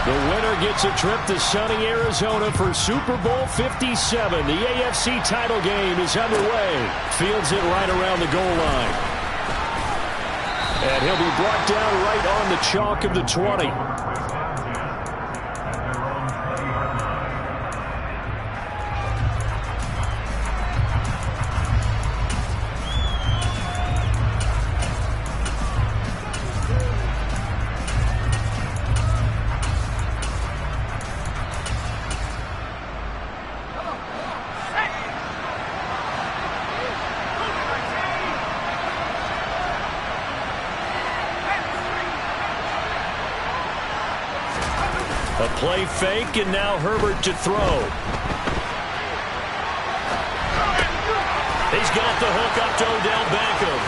The winner gets a trip to sunny Arizona for Super Bowl 57. The AFC title game is underway. Fields it right around the goal line. And he'll be brought down right on the chalk of the 20. A play fake, and now Herbert to throw. He's got the hook up to Odell Beckham.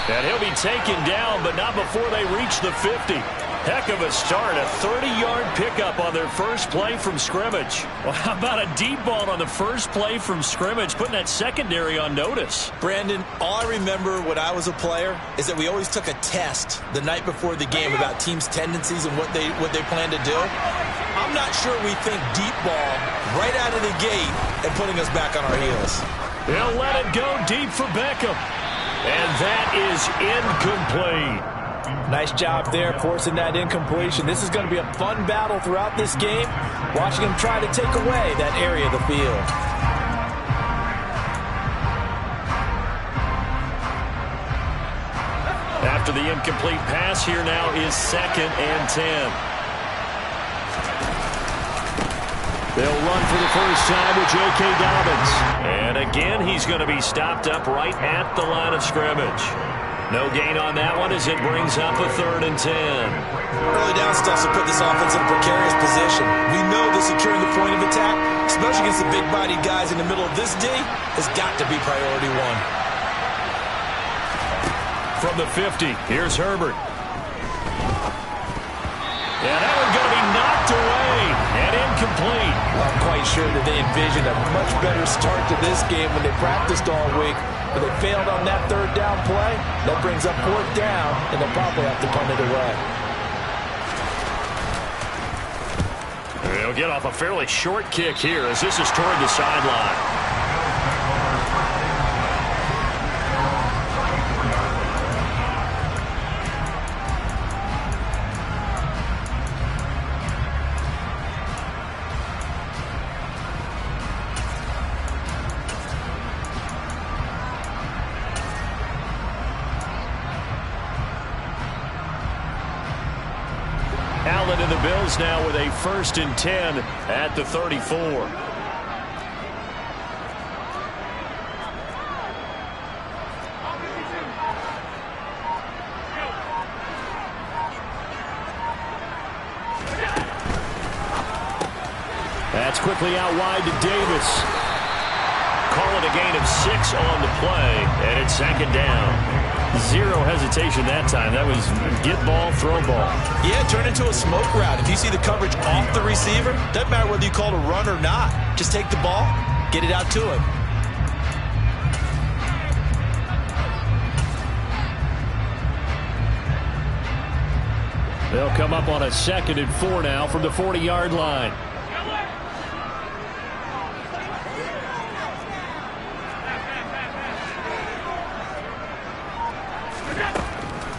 And he'll be taken down, but not before they reach the 50. Heck of a start, a 30-yard pickup on their first play from scrimmage. Well, how about a deep ball on the first play from scrimmage, putting that secondary on notice? Brandon, all I remember when I was a player is that we always took a test the night before the game about teams' tendencies and what they plan to do. I'm not sure we think deep ball right out of the gate and putting us back on our heels. They'll let it go deep for Beckham. And that is incomplete. Nice job there forcing that incompletion. This is going to be a fun battle throughout this game. Watching him try to take away that area of the field. After the incomplete pass, here now is 2nd and 10. They'll run for the first time with J.K. Dobbins. And again, he's going to be stopped up right at the line of scrimmage. No gain on that one as it brings up a 3rd and 10. Early down stuff to put this offense in a precarious position. We know that securing the point of attack, especially against the big-bodied guys in the middle of this D, has got to be priority one. From the 50, here's Herbert. Yeah, that one's going to be knocked away and incomplete. I'm quite sure that they envisioned a much better start to this game when they practiced all week. But they failed on that 3rd down play. That brings up 4th down, and they'll probably have to punt it away. They'll get off a fairly short kick here as this is toward the sideline. Allen and the Bills now with a 1st and 10 at the 34. That's quickly out wide to Davis. Call it a gain of 6 on the play, and it's 2nd down. Zero hesitation that time. That was get ball, throw ball. Yeah, turn into a smoke route. If you see the coverage off the receiver, doesn't matter whether you call it a run or not. Just take the ball, get it out to him. They'll come up on a 2nd and 4 now from the 40-yard line.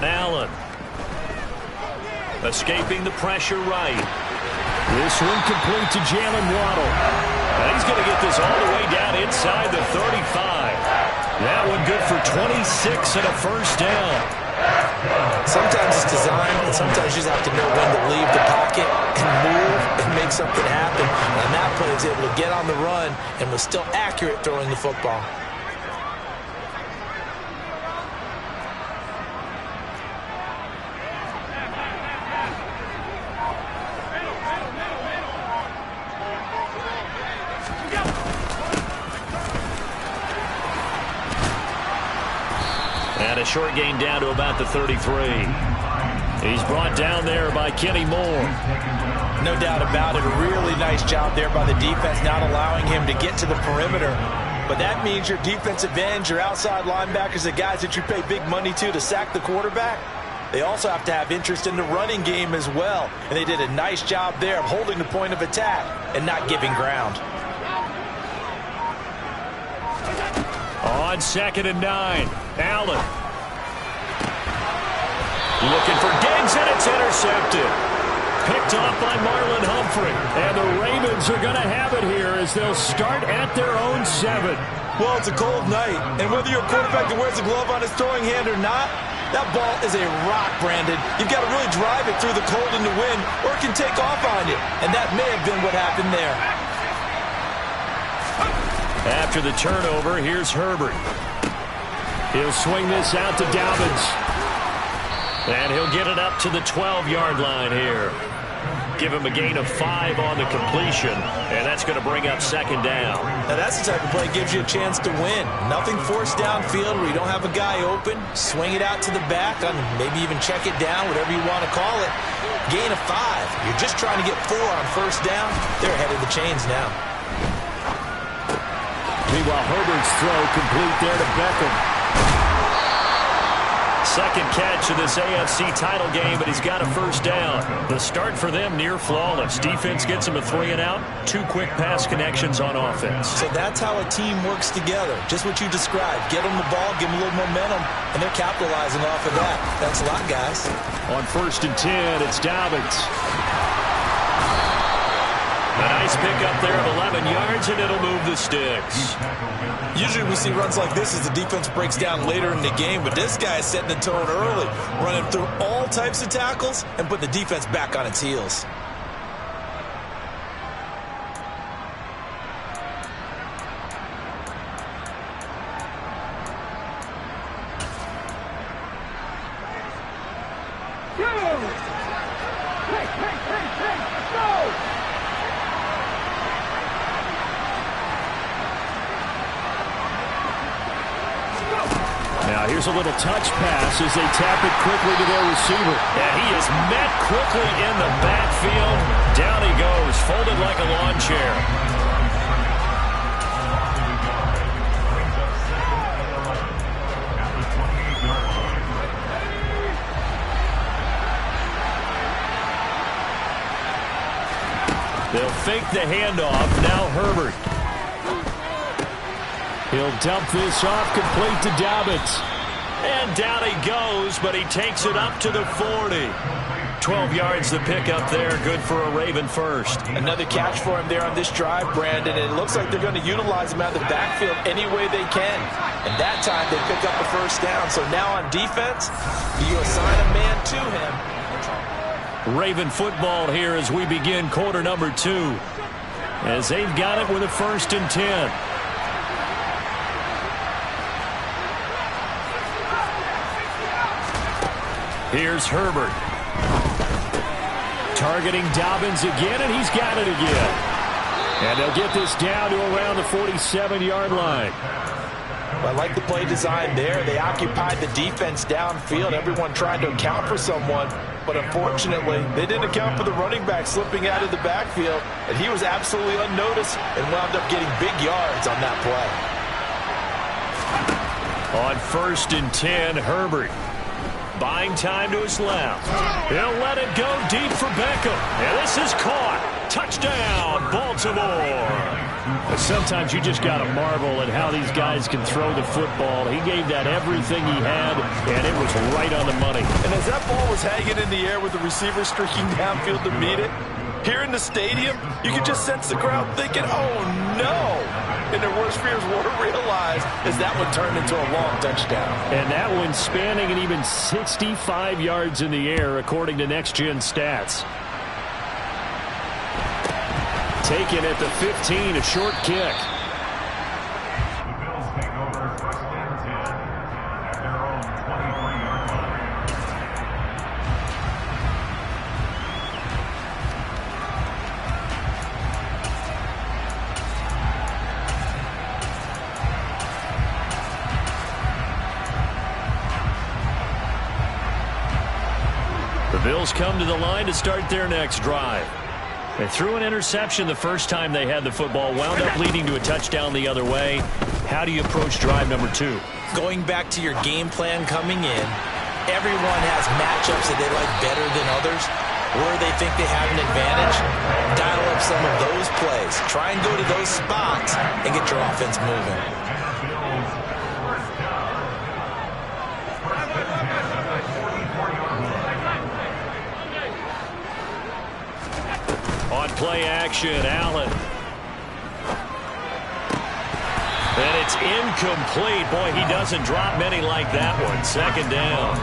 Allen. Escaping the pressure right. This one complete to Jalen Waddle. And he's going to get this all the way down inside the 35. That one good for 26 and a 1st down. Sometimes it's design, and sometimes you just have to know when to leave the pocket and move and make something happen. And that play was able to get on the run and was still accurate throwing the football. And a short gain down to about the 33. He's brought down there by Kenny Moore. No doubt about it. A really nice job there by the defense, not allowing him to get to the perimeter. But that means your defensive ends, your outside linebackers, the guys that you pay big money to sack the quarterback, they also have to have interest in the running game as well. And they did a nice job there of holding the point of attack and not giving ground. On 2nd and 9, Allen. Looking for Diggs, and it's intercepted. Picked off by Marlon Humphrey. And the Ravens are going to have it here as they'll start at their own 7. Well, it's a cold night, and whether you're a quarterback that wears a glove on his throwing hand or not, that ball is a rock, Brandon. You've got to really drive it through the cold and the wind, or it can take off on you. And that may have been what happened there. After the turnover, here's Herbert. He'll swing this out to Dobbins. And he'll get it up to the 12-yard line here. Give him a gain of 5 on the completion, and that's going to bring up 2nd down. Now that's the type of play that gives you a chance to win. Nothing forced downfield where you don't have a guy open. Swing it out to the back, and maybe even check it down, whatever you want to call it. Gain of 5. You're just trying to get 4 on 1st down. They're ahead of the chains now. Meanwhile, Herbert's throw complete there to Beckham. Second catch of this AFC title game, but he's got a 1st down. The start for them near flawless. Defense gets him a 3 and out. 2 quick pass connections on offense. So that's how a team works together. Just what you described. Get them the ball, give them a little momentum, and they're capitalizing off of that. Thanks a lot, guys. On 1st and 10, it's Dobbins. A nice pickup there of 11 yards, and it'll move the sticks. Usually we see runs like this as the defense breaks down later in the game, but this guy is setting the tone early, running through all types of tackles and putting the defense back on its heels. Now here's a little touch pass as they tap it quickly to their receiver. And he is met quickly in the backfield. Down he goes, folded like a lawn chair. They'll fake the handoff. Now Herbert. He'll dump this off complete to Dobbins. And down he goes, but he takes it up to the 40. 12 yards to pick up there. Good for a Raven 1st. Another catch for him there on this drive, Brandon. And it looks like they're going to utilize him out of the backfield any way they can. And that time they pick up the 1st down. So now on defense, you assign a man to him. Raven football here as we begin quarter number 2. As they've got it with a 1st and 10. Here's Herbert. Targeting Dobbins again, and he's got it again. And they'll get this down to around the 47-yard line. I like the play design there. They occupied the defense downfield, everyone trying to account for someone. But unfortunately, they didn't account for the running back slipping out of the backfield. And he was absolutely unnoticed and wound up getting big yards on that play. On 1st and 10, Herbert. Buying time to his left. He'll let it go deep for Beckham. And this is caught. Touchdown, Baltimore. Sometimes you just got to marvel at how these guys can throw the football. He gave that everything he had, and it was right on the money. And as that ball was hanging in the air with the receiver streaking downfield to meet it, here in the stadium, you could just sense the crowd thinking, oh, no. And their worst fears were realized as that one turned into a long touchdown. And that one spanning and even 65 yards in the air, according to Next Gen Stats. Taken at the 15, a short kick. The Bills come to the line to start their next drive. They threw an interception the first time they had the football, wound up leading to a touchdown the other way. How do you approach drive number 2? Going back to your game plan coming in, Everyone has matchups that they like better than others, where they think they have an advantage. Dial up some of those plays. Try and go to those spots and get your offense moving. On play action, Allen. And it's incomplete. Boy, he doesn't drop many like that one. Second down.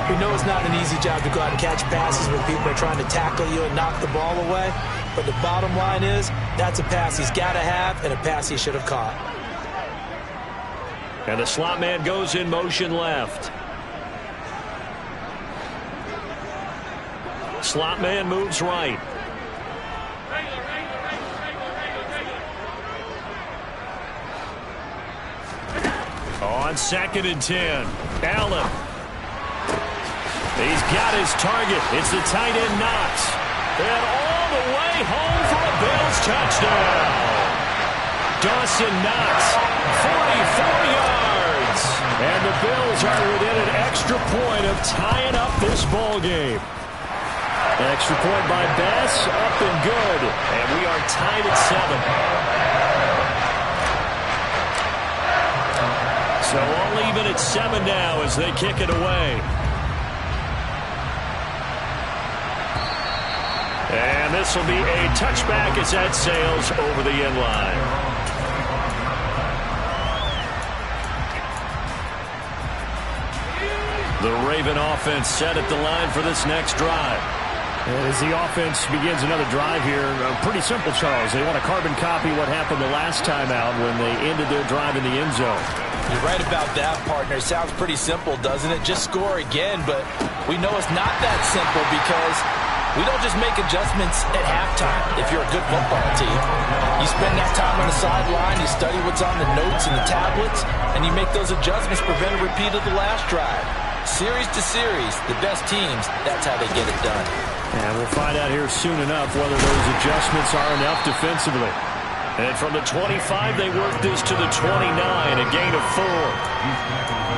We know it's not an easy job to go out and catch passes when people are trying to tackle you and knock the ball away. But the bottom line is, that's a pass he's got to have and a pass he should have caught. And the slot man goes in motion left. Slot man moves right. On 2nd and 10, Allen. He's got his target. It's the tight end Knox. And all the way home for a Bills touchdown. Dawson Knox, 44 yards. And the Bills are within an extra point of tying up this ball game. An extra point by Bass, up and good. And we are tied at 7. So all even at 7 now as they kick it away. And this will be a touchback as that sails over the end line. The Raven offense set at the line for this next drive. As the offense begins another drive here, pretty simple, Charles. They want to carbon copy what happened the last time out when they ended their drive in the end zone. You're right about that, partner. Sounds pretty simple, doesn't it? Just score again, but we know it's not that simple because we don't just make adjustments at halftime if you're a good football team. You spend that time on the sideline, you study what's on the notes and the tablets, and you make those adjustments, prevent a repeat of the last drive. Series to series, the best teams, that's how they get it done. And we'll find out here soon enough whether those adjustments are enough defensively. And from the 25, they work this to the 29, a gain of 4.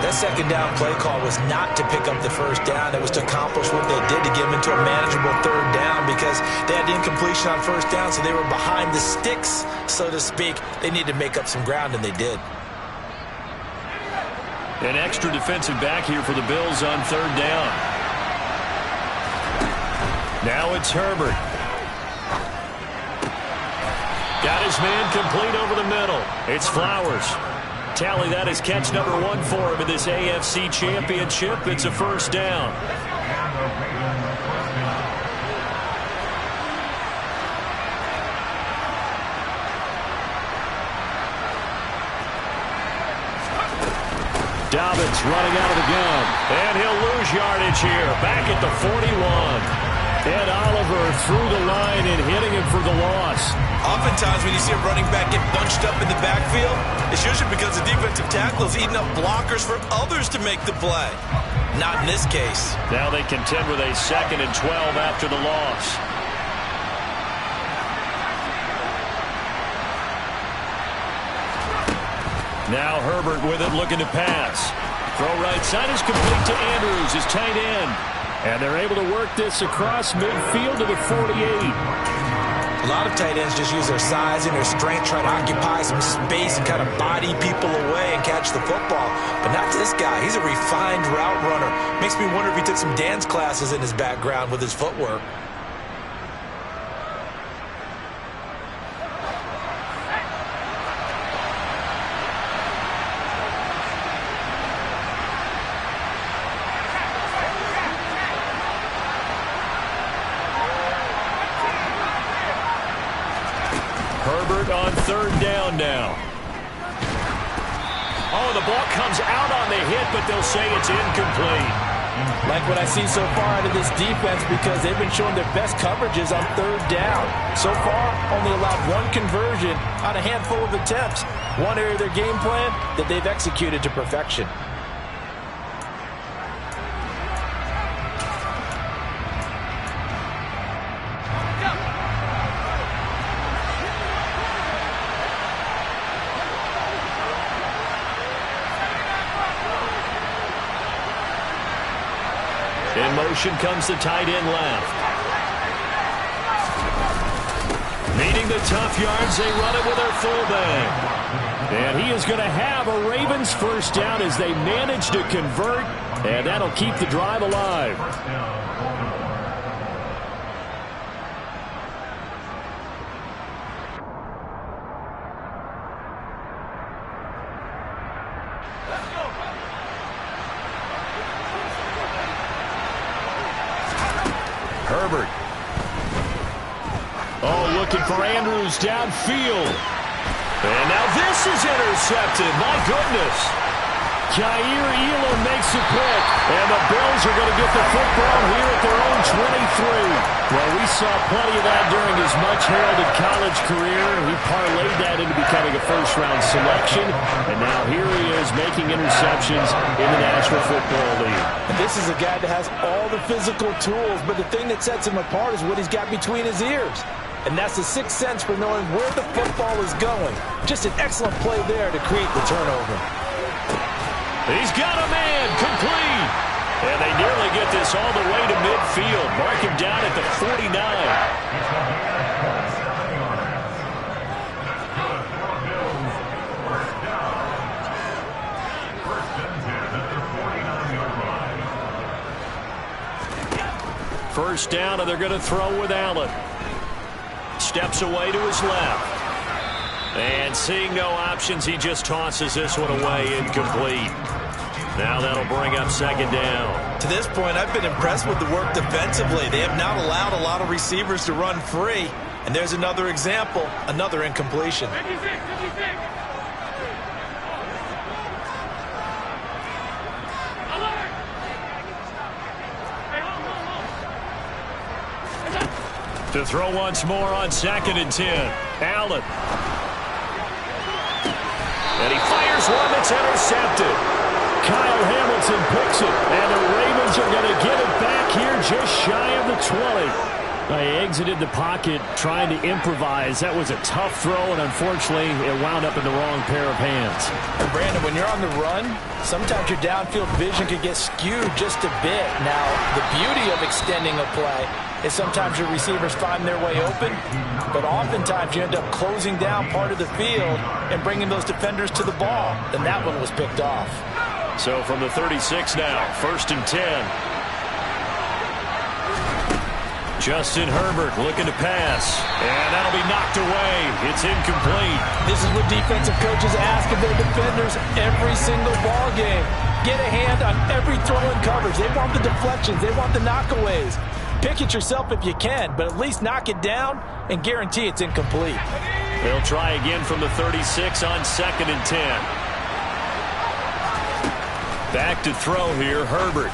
That second down play call was not to pick up the first down. It was to accomplish what they did to get them into a manageable third down because they had the incompletion on first down, so they were behind the sticks, so to speak. They needed to make up some ground, and they did. An extra defensive back here for the Bills on third down. Now it's Herbert. Got his man complete over the middle. It's Flowers. Tally that is catch number 1 for him in this AFC Championship. It's a first down. Dobbins running out of the gun. And he'll lose yardage here. Back at the 41. Ed Oliver through the line and hitting him for the loss. Oftentimes when you see a running back get bunched up in the backfield, it's usually because the defensive tackle is eating up blockers for others to make the play. Not in this case. Now they contend with a 2nd and 12 after the loss. Now Herbert with it, looking to pass. Throw right side is complete to Andrews, his tight end. And they're able to work this across midfield to the 48. A lot of tight ends just use their size and their strength, try to occupy some space and kind of body people away and catch the football. But not this guy. He's a refined route runner. Makes me wonder if he took some dance classes in his background with his footwork. Herbert on third down now. Oh, the ball comes out on the hit, but they'll say it's incomplete. Like what I see so far out of this defense because they've been showing their best coverages on third down. So far, only allowed 1 conversion on a handful of attempts. One area of their game plan that they've executed to perfection. motion comes the tight end left. Needing the tough yards, they run it with their fullback. And he is going to have a Ravens first down as they manage to convert, and that'll keep the drive alive. Herbert. Oh, looking for Andrews downfield. And now this is intercepted. My goodness. Jair Elam makes a pick. And the Bills are going to get the football here at their own 23. Well, we saw plenty of that during his much-heralded college career. He parlayed that into becoming a first-round selection. And now here he is making interceptions in the National Football League. This is a guy that has all the physical tools, but the thing that sets him apart is what he's got between his ears. And that's the sixth sense for knowing where the football is going. Just an excellent play there to create the turnover. He's got a man complete. And they nearly get this all the way to midfield. Mark him down at the 49. First down, and they're going to throw with Allen. Steps away to his left. And seeing no options, he just tosses this one away, incomplete. Now that'll bring up second down. To this point, I've been impressed with the work defensively. They have not allowed a lot of receivers to run free. And there's another example, another incompletion. 56. To throw once more on 2nd and 10. Allen. And he fires one that's intercepted. Kyle Hamilton picks it, and the Ravens are going to get it back here just shy of the 20. They exited the pocket trying to improvise. That was a tough throw, and unfortunately, it wound up in the wrong pair of hands. And Brandon, when you're on the run, sometimes your downfield vision could get skewed just a bit. Now, the beauty of extending a play is sometimes your receivers find their way open, but oftentimes you end up closing down part of the field and bringing those defenders to the ball. And that one was picked off. So from the 36 now, 1st and 10. Justin Herbert looking to pass. And that'll be knocked away. It's incomplete. This is what defensive coaches ask of their defenders every single ball game. Get a hand on every throw in coverage. They want the deflections. They want the knockaways. Pick it yourself if you can, but at least knock it down and guarantee it's incomplete. They'll try again from the 36 on 2nd and 10. Back to throw here, Herbert.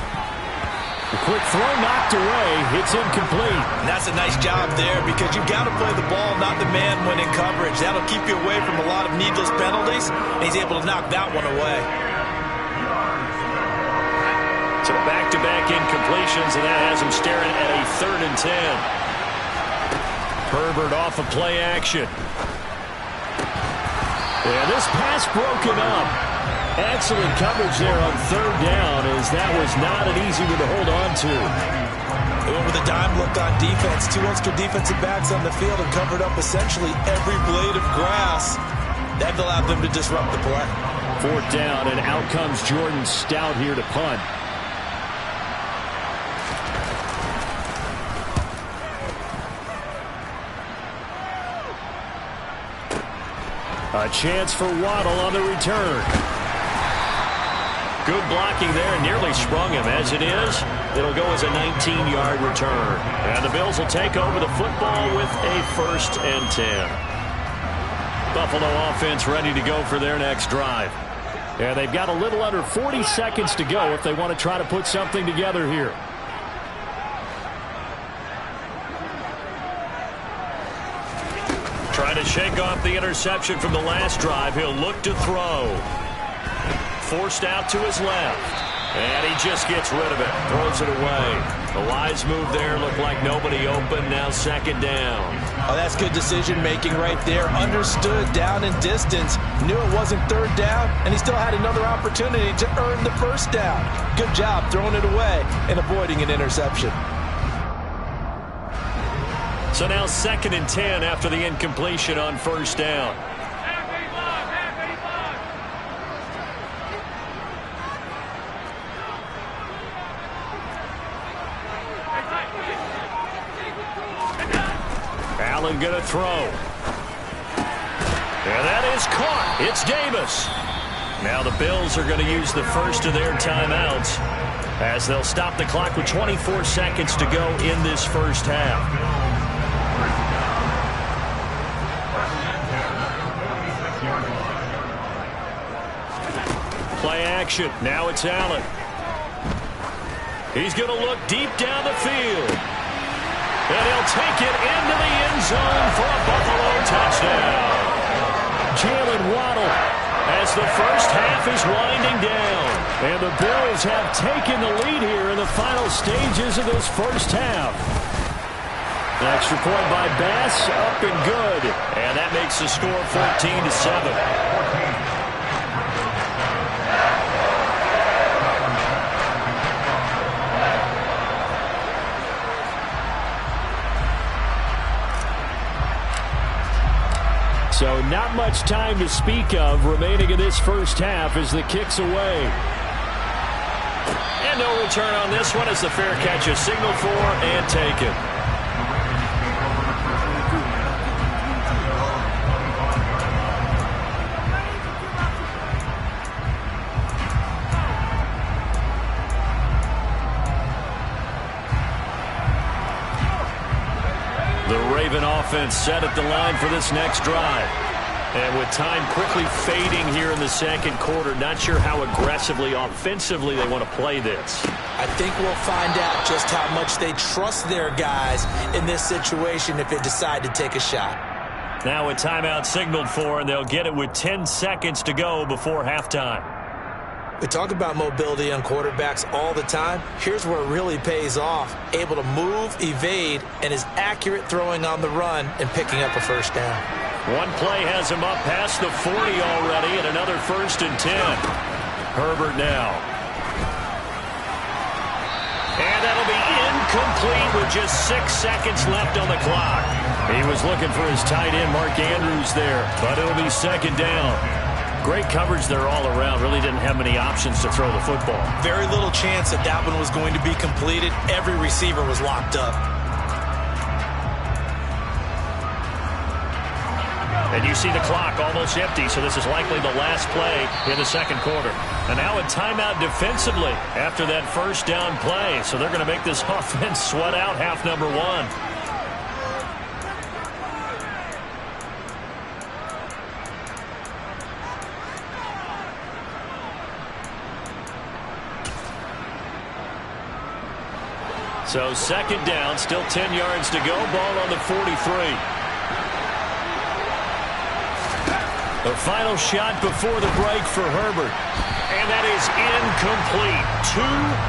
The quick throw knocked away. It's incomplete. And that's a nice job there because you've got to play the ball, not the man when in coverage. That'll keep you away from a lot of needless penalties, and he's able to knock that one away. So back-to-back incompletions, and that has him staring at a 3rd and 10. Herbert off of play action. Yeah, this pass broken up. Excellent coverage there on 3rd down, as that was not an easy one to hold on to. They went with a dime look on defense. 2 extra defensive backs on the field and covered up essentially every blade of grass. That allowed them to disrupt the play. 4th down, and out comes Jordan Stout here to punt. A chance for Waddle on the return. Good blocking there, nearly sprung him. As it is, it'll go as a 19-yard return. And the Bills will take over the football with a 1st and 10. Buffalo offense ready to go for their next drive. Yeah, they've got a little under 40 seconds to go if they want to try to put something together here. Trying to shake off the interception from the last drive. He'll look to throw. Forced out to his left. And he just gets rid of it. Throws it away. The wise move there. Looked like nobody open. Now second down. Oh, that's good decision-making right there. Understood down and distance. Knew it wasn't third down, and he still had another opportunity to earn the first down. Good job throwing it away and avoiding an interception. So now 2nd and 10 after the incompletion on first down. Allen going to throw. And that is caught. It's Davis. Now the Bills are going to use the first of their timeouts as they'll stop the clock with 24 seconds to go in this first half. Play action. Now it's Allen. He's going to look deep down the field. And he'll take it into the end zone for a Buffalo touchdown. Jalen Waddle as the first half is winding down. And the Bills have taken the lead here in the final stages of this first half. An extra point by Bass, up and good. And that makes the score 14-7. So not much time to speak of remaining in this first half as the kick's away. And no return on this one as the fair catch is signaled for and taken. Raven offense set at the line for this next drive. And with time quickly fading here in the second quarter, not sure how aggressively, offensively they want to play this. I think we'll find out just how much they trust their guys in this situation if they decide to take a shot. Now a timeout signaled for, and they'll get it with 10 seconds to go before halftime. We talk about mobility on quarterbacks all the time. Here's where it really pays off. Able to move, evade, and is accurate throwing on the run and picking up a first down. One play has him up past the 40 already, and another 1st and 10. Herbert now. And that'll be incomplete with just 6 seconds left on the clock. He was looking for his tight end, Mark Andrews, there, but it'll be 2nd down. Great coverage there all around. Really didn't have many options to throw the football. Very little chance that that one was going to be completed. Every receiver was locked up. And you see the clock almost empty, so this is likely the last play in the second quarter. And now a timeout defensively after that first down play. So they're going to make this offense sweat out half number one. So 2nd down, still 10 yards to go. Ball on the 43. The final shot before the break for Herbert. And that is incomplete. 2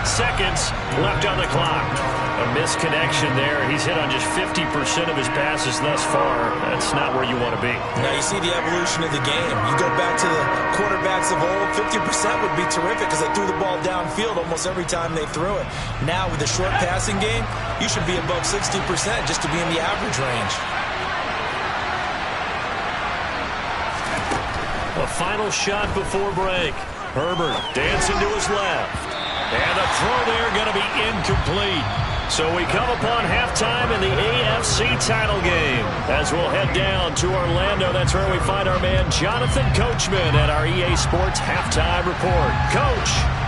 seconds left on the clock. A misconnection there. He's hit on just 50% of his passes thus far. That's not where you want to be. Now you see the evolution of the game. You go back to the quarterbacks of old, 50% would be terrific because they threw the ball downfield almost every time they threw it. Now with the short passing game, you should be above 60% just to be in the average range. A final shot before break. Herbert dancing to his left. And the throw there going to be incomplete. So we come upon halftime in the AFC title game. As we'll head down to Orlando, that's where we find our man Jonathan Coachman at our EA Sports Halftime Report. Coach.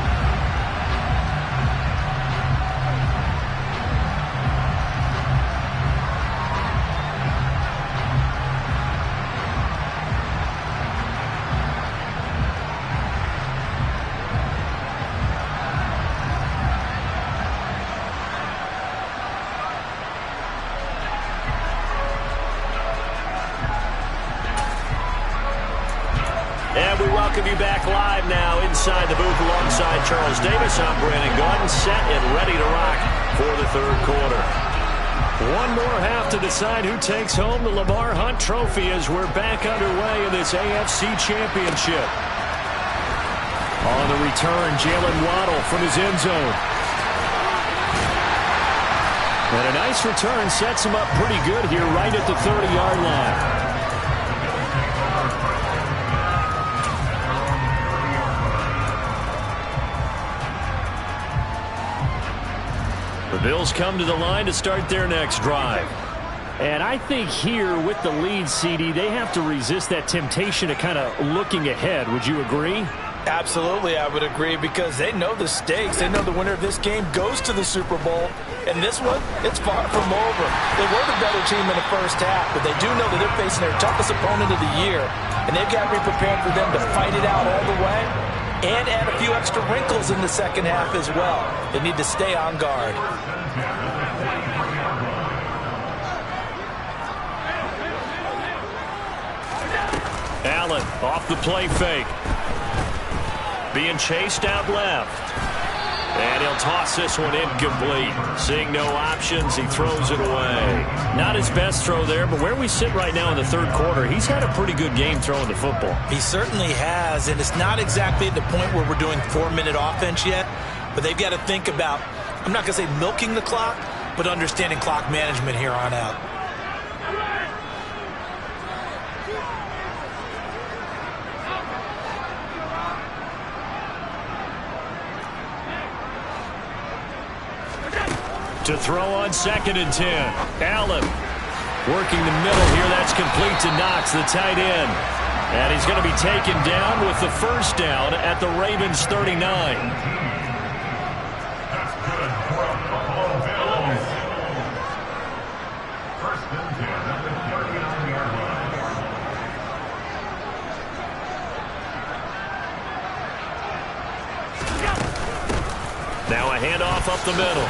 welcome you back live now inside the booth alongside Charles Davis. I'm Brandon Gaudin, set and ready to rock for the third quarter. One more half to decide who takes home the Lamar Hunt Trophy as we're back underway in this AFC Championship. On the return, Jalen Waddle from his end zone. And a nice return sets him up pretty good here right at the 30-yard line. The Bills come to the line to start their next drive. And I think here with the lead, CD, they have to resist that temptation to kind of looking ahead. Would you agree? Absolutely, I would agree, because they know the stakes. They know the winner of this game goes to the Super Bowl. And this one, it's far from over. They were the better team in the first half, but they do know that they're facing their toughest opponent of the year. And they've got to be prepared for them to fight it out all the way and add a few extra wrinkles in the second half as well. They need to stay on guard. Allen off the play fake. Being chased out left. And he'll toss this one incomplete. Seeing no options, he throws it away. Not his best throw there, but where we sit right now in the third quarter, he's had a pretty good game throwing the football. He certainly has, and it's not exactly at the point where we're doing 4-minute offense yet, but they've got to think about, I'm not going to say milking the clock, but understanding clock management here on out. To throw on 2nd and 10. Allen working the middle here. That's complete to Knox, the tight end. And he's going to be taken down with the first down at the Ravens 39. Now a handoff up the middle.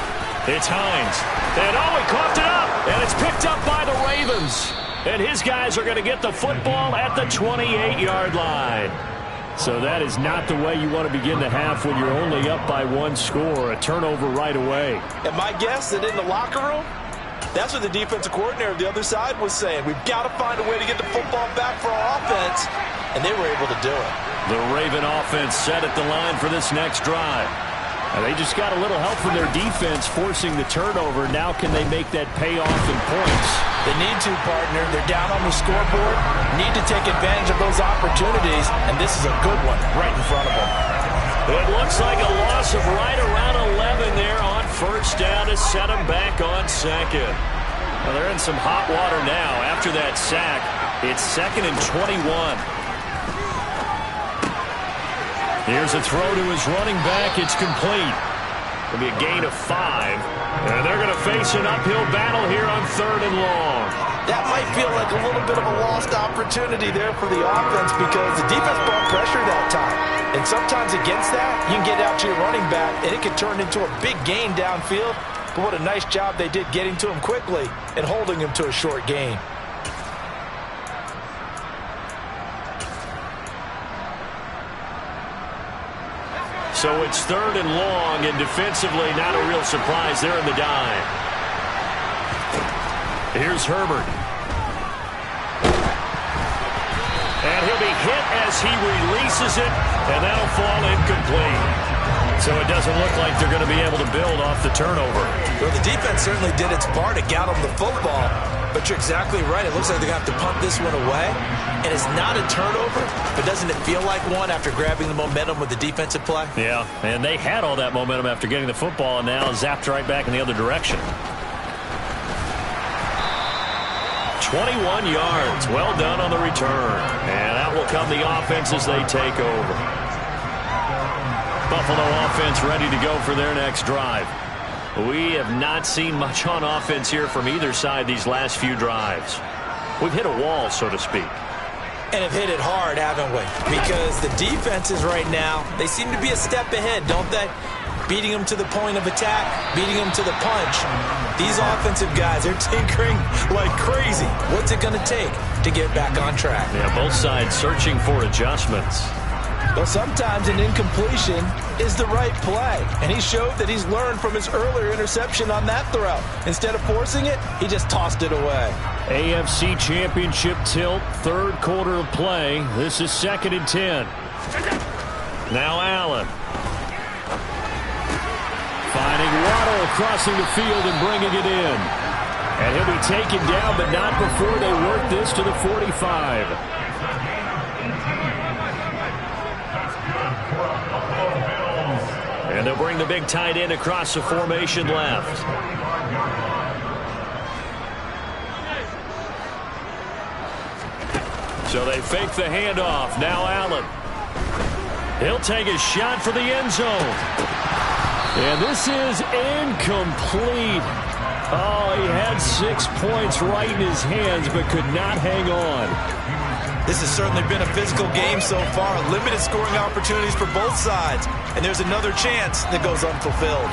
It's Hines. And he coughed it up. And it's picked up by the Ravens. And his guys are going to get the football at the 28-yard line. So that is not the way you want to begin the half when you're only up by one score. A turnover right away. And my guess that in the locker room, that's what the defensive coordinator of the other side was saying. We've got to find a way to get the football back for our offense. And they were able to do it. The Raven offense set at the line for this next drive. And they just got a little help from their defense forcing the turnover. Now can they make that pay off in points? They need to, partner. They're down on the scoreboard. Need to take advantage of those opportunities. And this is a good one right in front of them. It looks like a loss of right around 11 there on first down to set them back on second. Well, they're in some hot water now. After that sack, it's 2nd and 21. Here's a throw to his running back. It's complete. It'll be a gain of 5. And they're going to face an uphill battle here on 3rd and long. That might feel like a little bit of a lost opportunity there for the offense because the defense brought pressure that time. And sometimes against that, you can get out to your running back, and it can turn into a big gain downfield. But what a nice job they did getting to him quickly and holding him to a short gain. So it's 3rd and long, and defensively not a real surprise there in the dime. Here's Herbert. And he'll be hit as he releases it, and that'll fall incomplete. So it doesn't look like they're going to be able to build off the turnover. Well, the defense certainly did its part to get them the football, but you're exactly right. It looks like they're going to have to punt this one away, and it's not a turnover, but doesn't it feel like one after grabbing the momentum with the defensive play? Yeah, and they had all that momentum after getting the football, and now zapped right back in the other direction. 21 yards. Well done on the return. And out will come the offense as they take over. Buffalo offense ready to go for their next drive. We have not seen much on offense here from either side these last few drives. We've hit a wall, so to speak. And have hit it hard, haven't we? Because the defenses right now, they seem to be a step ahead, don't they? Beating them to the point of attack, beating them to the punch. These offensive guys are tinkering like crazy. What's it going to take to get back on track? Yeah, both sides searching for adjustments. Well, sometimes an incompletion is the right play, and he showed that he's learned from his earlier interception on that throw. Instead of forcing it, he just tossed it away. AFC Championship tilt, third quarter of play. This is 2nd and 10. Now Allen. Finding Waddle, crossing the field and bringing it in. And he'll be taken down, but not before they work this to the 45. And they'll bring the big tight end across the formation left. So they fake the handoff. Now Allen. He'll take a shot for the end zone. And this is incomplete. Oh, he had 6 points right in his hands, but could not hang on. This has certainly been a physical game so far. Limited scoring opportunities for both sides. And there's another chance that goes unfulfilled.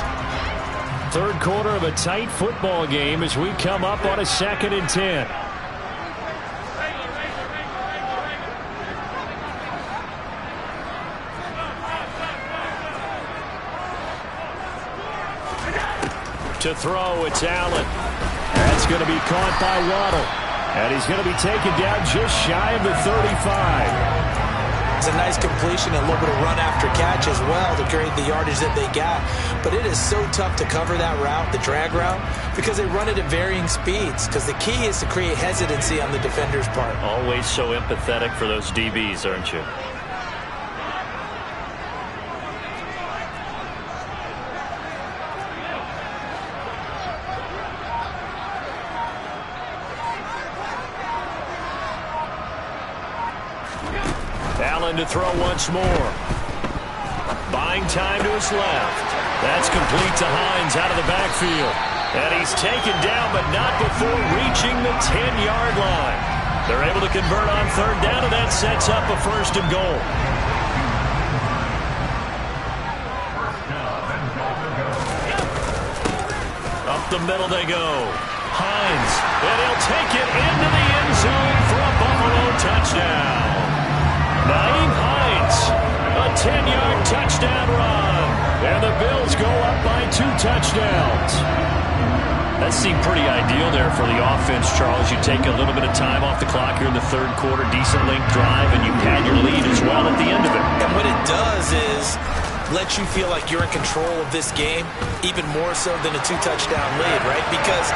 Third quarter of a tight football game as we come up on a 2nd and 10. To throw, it's Allen. That's going to be caught by Waddle. And he's going to be taken down just shy of the 35. It's a nice completion and a little bit of run after catch as well to create the yardage that they got. But it is so tough to cover that route, the drag route, because they run it at varying speeds. Because the key is to create hesitancy on the defender's part. Always so empathetic for those DBs, aren't you? Allen to throw once more. Buying time to his left. That's complete to Hines out of the backfield. And he's taken down, but not before reaching the 10-yard line. They're able to convert on third down, and that sets up a 1st and goal. Up the middle they go. Hines, and he'll take it into the end zone for a Buffalo touchdown. Naeem Hines, a 10-yard touchdown run. And the Bills go up by 2 touchdowns. That seemed pretty ideal there for the offense, Charles. You take a little bit of time off the clock here in the third quarter, decent length drive, and you pad your lead as well at the end of it. And what it does is let you feel like you're in control of this game, even more so than a 2-touchdown lead, right? Because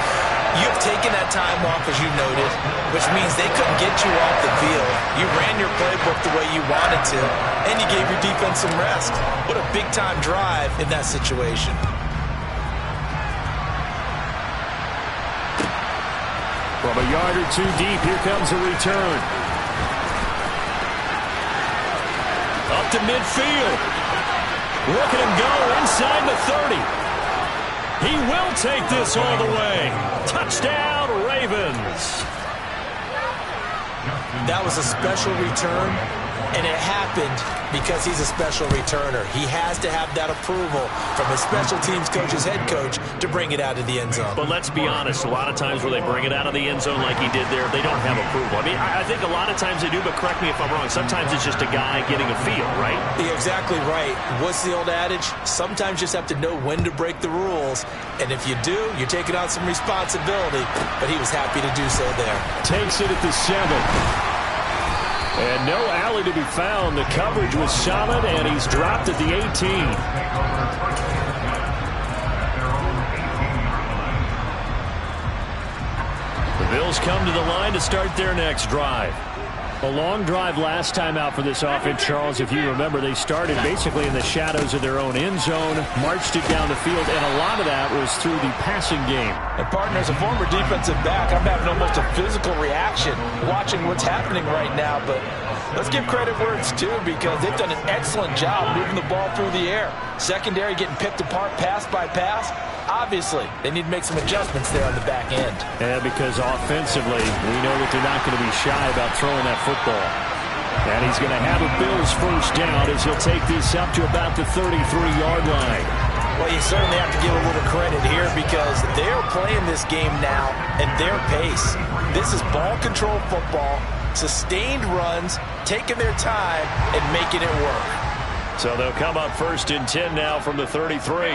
you've taken that time off, as you noted, which means they couldn't get you off the field. You ran your playbook the way you wanted to, and you gave your defense some rest. What a big-time drive in that situation. From a yard or two deep, here comes a return. Up to midfield. Look at him go inside the 30. He will take this all the way. Touchdown, Ravens. That was a special return, and it happened because he's a special returner. He has to have that approval from his special teams coach's head coach to bring it out of the end zone. But let's be honest, a lot of times where they bring it out of the end zone like he did there, they don't have approval. I mean, I think a lot of times they do, but correct me if I'm wrong. Sometimes it's just a guy getting a feel, right? You're exactly right. What's the old adage? Sometimes you just have to know when to break the rules. And if you do, you're taking on some responsibility. But he was happy to do so there. Takes it at the 7. And no alley to be found. The coverage was solid, and he's dropped at the 18. The Bills come to the line to start their next drive. A long drive last time out for this offense, Charles. If you remember, they started basically in the shadows of their own end zone, marched it down the field, and a lot of that was through the passing game. And, partner, as a former defensive back, I'm having almost a physical reaction watching what's happening right now. But let's give credit where it's due, because they've done an excellent job moving the ball through the air. Secondary getting picked apart pass by pass. Obviously, they need to make some adjustments there on the back end. Yeah, because offensively, we know that they're not going to be shy about throwing that football. And he's going to have a Bills first down as he'll take this up to about the 33-yard line. Well, you certainly have to give a little credit here because they're playing this game now at their pace. This is ball control football, sustained runs, taking their time and making it work. So they'll come up 1st and 10 now from the 33.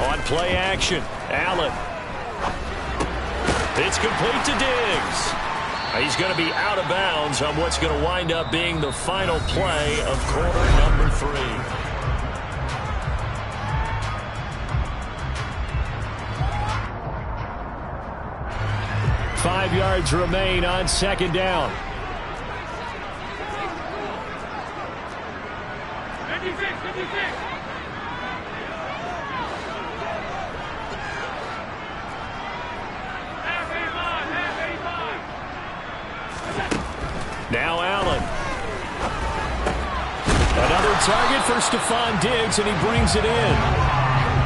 On play action, Allen. It's complete to Diggs. He's going to be out of bounds on what's going to wind up being the final play of quarter number 3. Five yards remain on 2nd down. Now Allen. Another target for Stephon Diggs, and he brings it in.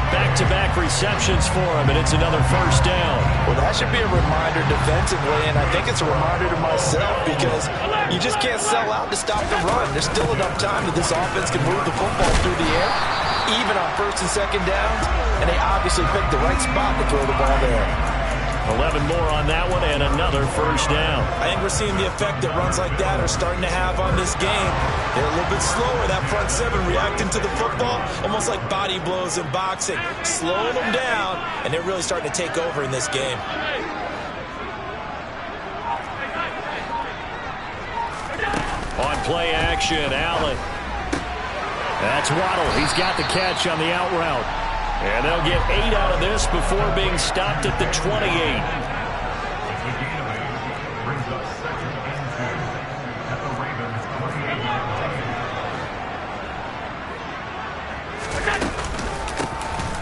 Back-to-back receptions for him, and it's another 1st down. Well, that should be a reminder defensively, and I think it's a reminder to myself because you just can't sell out to stop the run. There's still enough time that this offense can move the football through the air, even on 1st and 2nd downs, and they obviously picked the right spot to throw the ball there. 11 more on that one and another 1st down. I think we're seeing the effect that runs like that are starting to have on this game. They're a little bit slower, that front 7 reacting to the football, almost like body blows in boxing, slowing them down, and they're really starting to take over in this game. On play action, Allen. That's Waddle. He's got the catch on the out route. And they'll get 8 out of this before being stopped at the 28.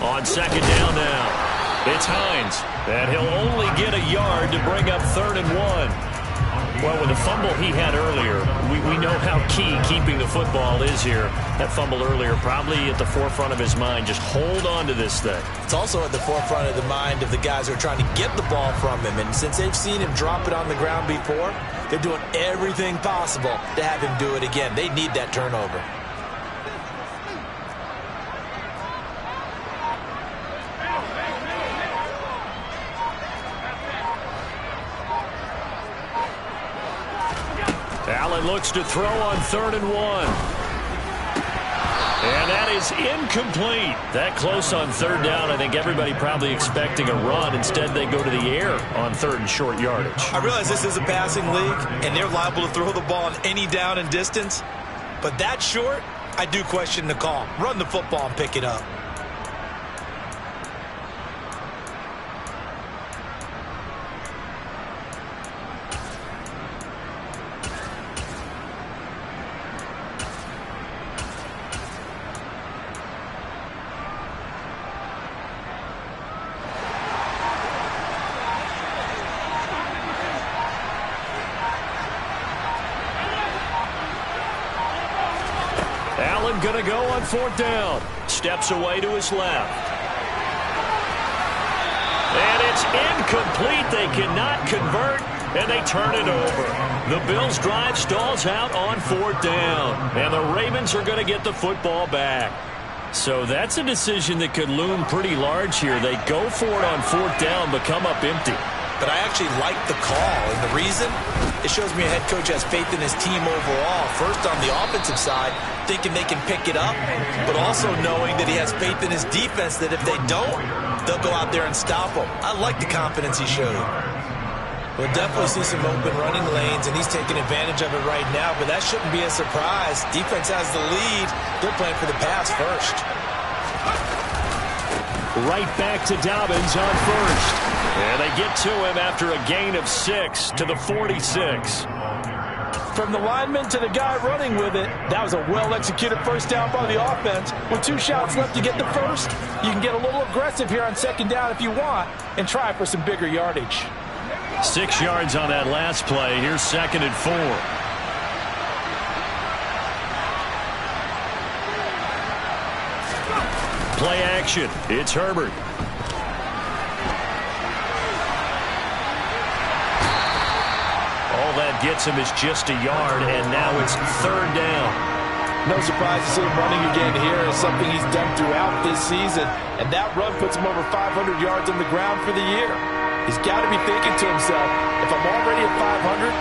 On 2nd down now, it's Hines. And he'll only get a yard to bring up 3rd and 1. Well, with the fumble he had earlier, we know how key keeping the football is here. That fumble earlier probably at the forefront of his mind. Just hold on to this thing. It's also at the forefront of the mind of the guys who are trying to get the ball from him. And since they've seen him drop it on the ground before, they're doing everything possible to have him do it again. They need that turnover. Allen looks to throw on 3rd and 1. And that is incomplete. That close on 3rd down. I think everybody probably expecting a run. Instead, they go to the air on 3rd and short yardage. I realize this is a passing league, and they're liable to throw the ball on any down and distance. But that short, I do question the call. Run the football and pick it up. Allen going to go on 4th down. Steps away to his left. And it's incomplete. They cannot convert, and they turn it over. The Bills' drive stalls out on 4th down, and the Ravens are going to get the football back. So that's a decision that could loom pretty large here. They go for it on 4th down, but come up empty. But I actually like the call, and the reason? It shows me a head coach has faith in his team overall. First, on the offensive side, thinking they can pick it up, but also knowing that he has faith in his defense that if they don't, they'll go out there and stop them. I like the confidence he showed. We'll definitely see some open running lanes, and he's taking advantage of it right now, but that shouldn't be a surprise. Defense has the lead. They're playing for the pass first. Right back to Dobbins on 1st. And they get to him after a gain of 6 to the 46. From the lineman to the guy running with it, that was a well-executed 1st down by the offense. With 2 shots left to get the 1st, you can get a little aggressive here on 2nd down if you want and try for some bigger yardage. 6 yards on that last play. Here's 2nd and 4. Play action. It's Herbert. All that gets him is just a yard, and now it's 3rd down. No surprise to see him running again here. It's something he's done throughout this season, and that run puts him over 500 yards on the ground for the year. He's got to be thinking to himself, if I'm already at 500,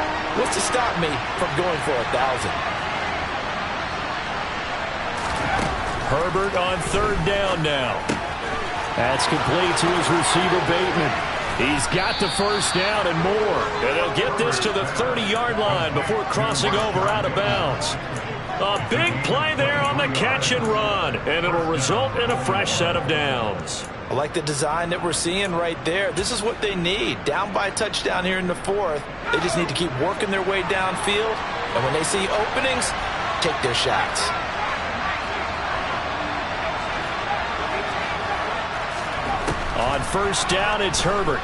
what's to stop me from going for 1,000? Herbert on third down now. That's complete to his receiver, Bateman. He's got the first down and more. And they'll get this to the 30-yard line before crossing over out of bounds. A big play there on the catch and run, and it'll result in a fresh set of downs. I like the design that we're seeing right there. This is what they need. Down by a touchdown here in the fourth. They just need to keep working their way downfield. And when they see openings, take their shots. On first down, it's Herbert.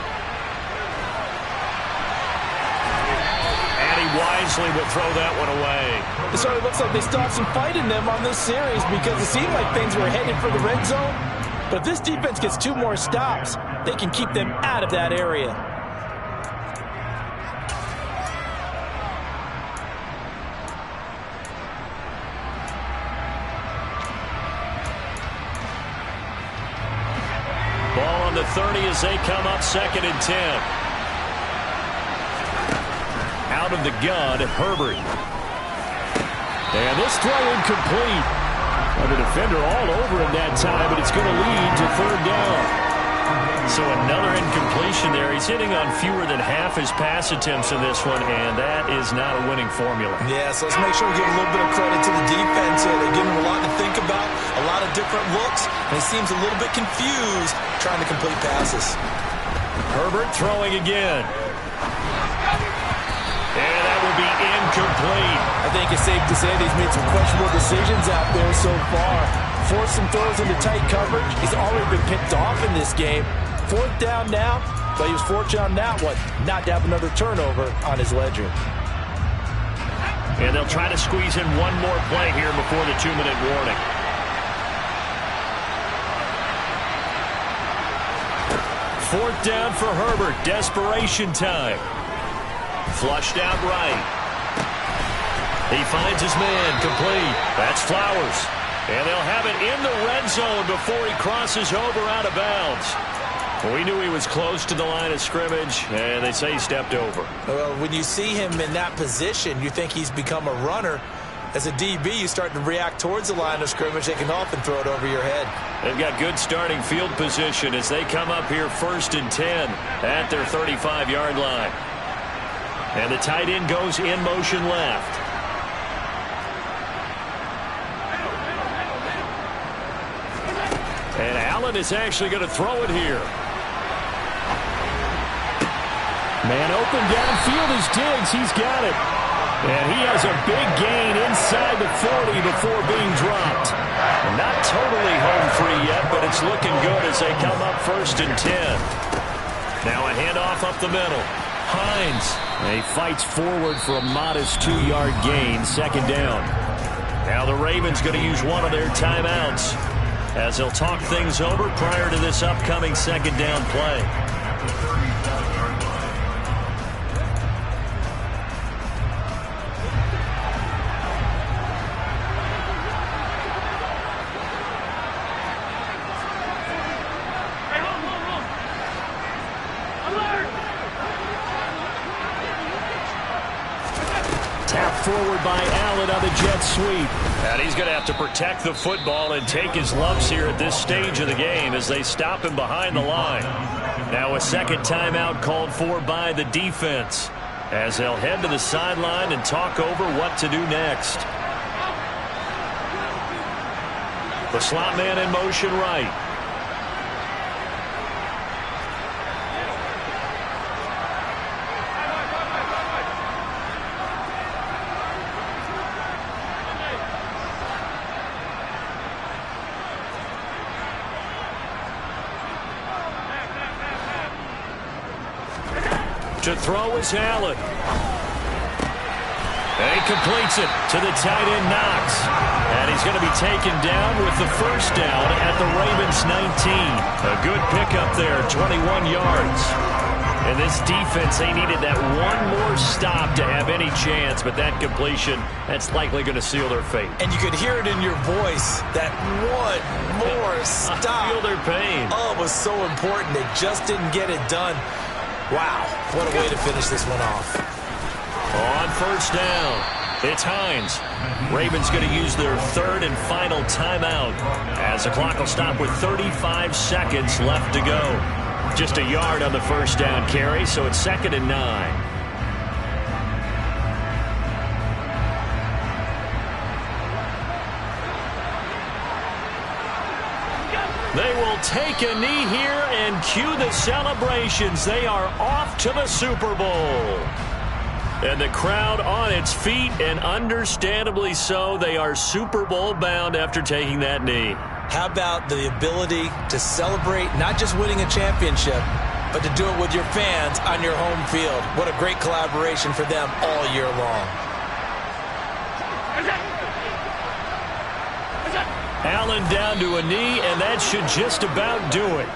And he wisely will throw that one away. It certainly looks like they still have some fight in them on this series because it seemed like things were headed for the red zone. But if this defense gets 2 more stops, they can keep them out of that area. Ball on the 30 as they come up 2nd and 10. Out of the gun, Herbert. And this throw incomplete. Well, the defender all over him that time, but it's going to lead to 3rd down. So another incompletion there. He's hitting on fewer than half his pass attempts in this one, and that is not a winning formula. Yeah, so let's make sure we give a little bit of credit to the defense here. They give him a lot to think about, a lot of different looks, and he seems a little bit confused trying to complete passes. Herbert throwing again. And that will be incomplete. I think it's safe to say that he's made some questionable decisions out there so far. Forced some throws into tight coverage. He's already been picked off in this game. 4th down now, but he was fortunate on that one not to have another turnover on his ledger. And they'll try to squeeze in one more play here before the 2-minute warning. Fourth down for Herbert. Desperation time. Flushed out right. He finds his man. Complete. That's Flowers. And they'll have it in the red zone before he crosses over out of bounds. We knew he was close to the line of scrimmage, and they say he stepped over. Well, when you see him in that position, you think he's become a runner. As a DB, you start to react towards the line of scrimmage. They can often throw it over your head. They've got good starting field position as they come up here 1st and 10 at their 35-yard line. And the tight end goes in motion left. And Allen is actually going to throw it here. Man open downfield is Diggs. He's got it. And he has a big gain inside the 40 before being dropped. Not totally home free yet, but it's looking good as they come up 1st and 10. Now a handoff up the middle. Hines. And he fights forward for a modest 2-yard gain. 2nd down. Now the Ravens going to use one of their timeouts as they'll talk things over prior to this upcoming 2nd down play. Forward by Allen on the jet sweep. And he's going to have to protect the football and take his lumps here at this stage of the game as they stop him behind the line. Now a 2nd timeout called for by the defense as they'll head to the sideline and talk over what to do next. The slot man in motion right. To throw is Allen. And he completes it to the tight end Knox. And he's going to be taken down with the 1st down at the Ravens 19. A good pickup there, 21 yards. And this defense, they needed that one more stop to have any chance, but that completion, that's likely going to seal their fate. And you could hear it in your voice, that one more stop. I feel their pain. Oh, it was so important. They just didn't get it done. Wow, what a way to finish this one off. On first down, it's Hines. Ravens going to use their third and final timeout as the clock will stop with 35 seconds left to go. Just a yard on the first down carry, so it's 2nd and 9. They will take a knee here and cue the celebrations. They are off to the Super Bowl. And the crowd on its feet, and understandably so. They are Super Bowl bound after taking that knee. How about the ability to celebrate not just winning a championship, but to do it with your fans on your home field? What a great collaboration for them all year long. Allen down to a knee, and that should just about do it.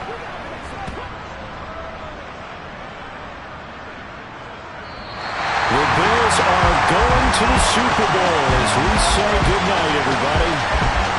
The Bills are going to the Super Bowl as we say goodnight, everybody.